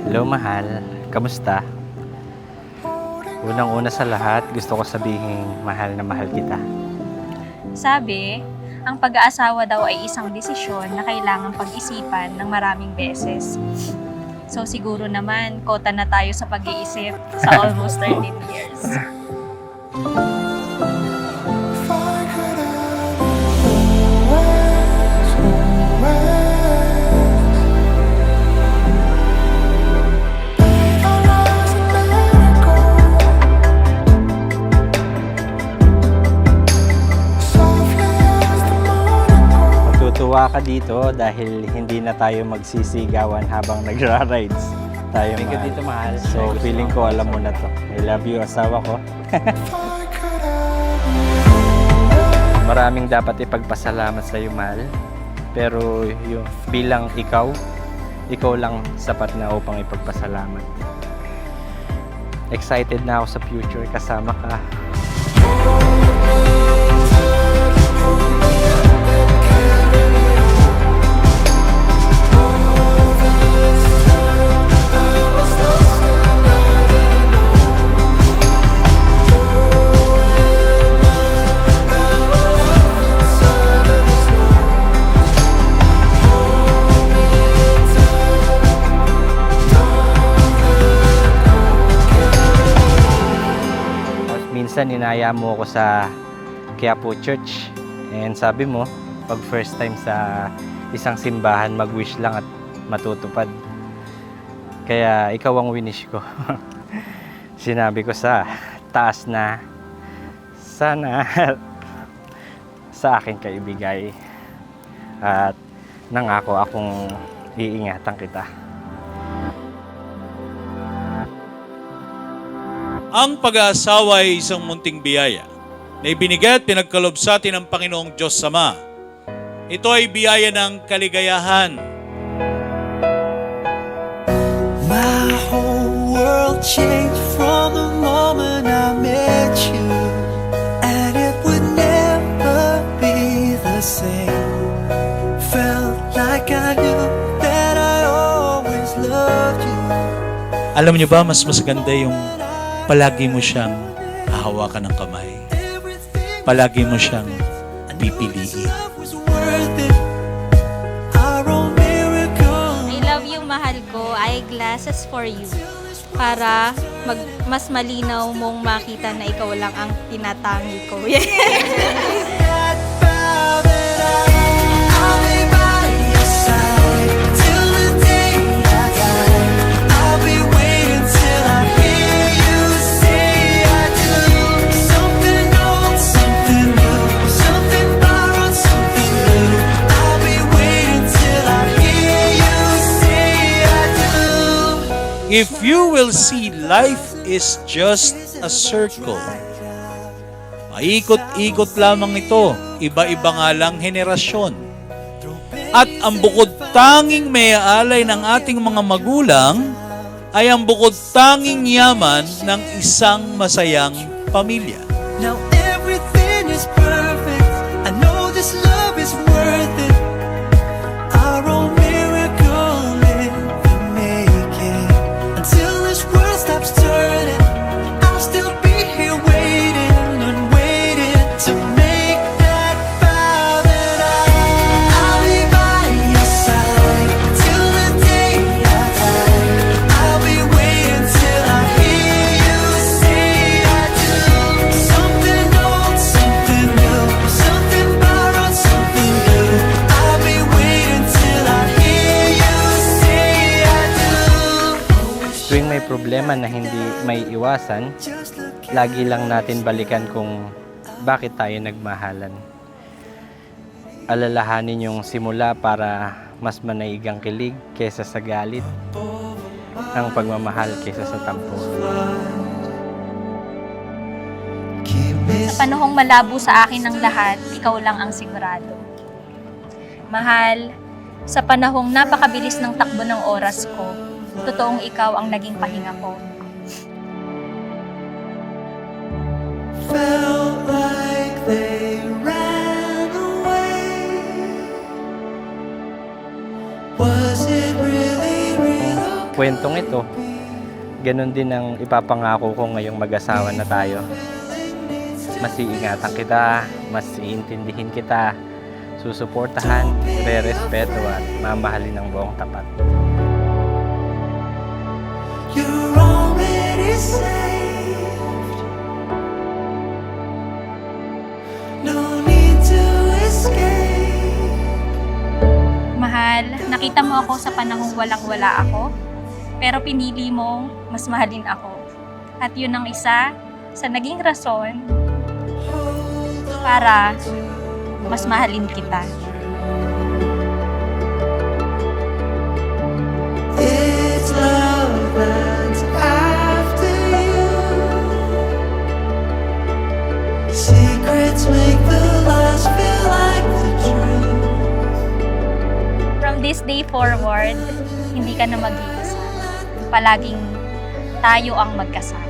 Hello, mahal. Kamusta? Unang-una sa lahat, gusto ko sabihin mahal na mahal kita. Sabi, ang pag-aasawa daw ay isang desisyon na kailangang pag-isipan ng maraming beses. So siguro naman, kota na tayo sa pag-iisip sa almost 13 years. Matutuwa ka dito dahil hindi na tayo magsisigawan habang nagra-rides tayo, Thank you mahal. dito, mahal. So, feeling ko alam mo na to. I love you, asawa ko. Maraming dapat ipagpasalamat sa iyo, mahal. Pero yung bilang ikaw lang sapat na upang ipagpasalamat. Excited na ako sa future kasama ka. Minsan inaya mo ako sa Quiapo Church and sabi mo pag first time sa isang simbahan mag-wish lang at matutupad. Kaya ikaw ang winish ko. Sinabi ko sa taas na sana sa akin ka ibigay at nangako akong iingatan kita. Ang pag-aasawa ay isang munting biyaya na ibinigay at pinagkaloob sa atin ng Panginoong Diyos Ama. Ito ay biyaya ng kaligayahan. My whole world changed from the moment I met you, and it would never be the same. Felt like I knew that I always loved you. Alam niyo ba, mas ganda yung palagi mo siyang hahawakan ng kamay. Palagi mo siyang pipiliin. I love you, mahal ko. Eyeglasses for you. Para mas malinaw mong makita na ikaw lang ang tinatangi ko. If you will see, life is just a circle. Paikot-ikot lamang ito, iba-iba nga lang henerasyon. At ang bukod tanging may alay ng ating mga magulang ay ang bukod tanging yaman ng isang masayang pamilya. Now everything is perfect. I know this love is worth it. Our own miracle in the making. Until this world stops turning, I'll still be here waiting and waiting to make that vow that I'll be by your side till the day I die. I'll be waiting till I hear you say I do. Something old, something new, something borrowed, something new. I'll be waiting till I hear you say I do. Tuwing may problema na hindi may iwasan, Just look lagi lang natin balikan kung bakit tayo nagmahalan. Alalahanin yung simula para mas manaig ang kilig kesa sa galit, ang pagmamahal kesa sa tampo. keep me Sa panahong malabo sa akin ng lahat, ikaw lang ang sigurado. Mahal, sa panahong napakabilis ng takbo ng oras ko, totoong ikaw ang naging pahinga ko. felt like they ran away. Was it really real? kwentong ito, ganun din ang ipapangako ko ngayong mag-asawa na tayo. Mas iingatan kita, mas iintindihin kita, susuportahan, re-respeto at mamahalin ng buong tapat. You're already saved. No need to escape. Mahal, nakita mo ako sa panahong walang-wala ako, pero pinili mong mas mahalin ako. At yun ang isa sa naging rason para mas mahalin kita. It's love that's after you. Secrets make the lies feel like the truth. From this day forward, hindi ka na mag-iisa. Palaging tayo ang magkasama.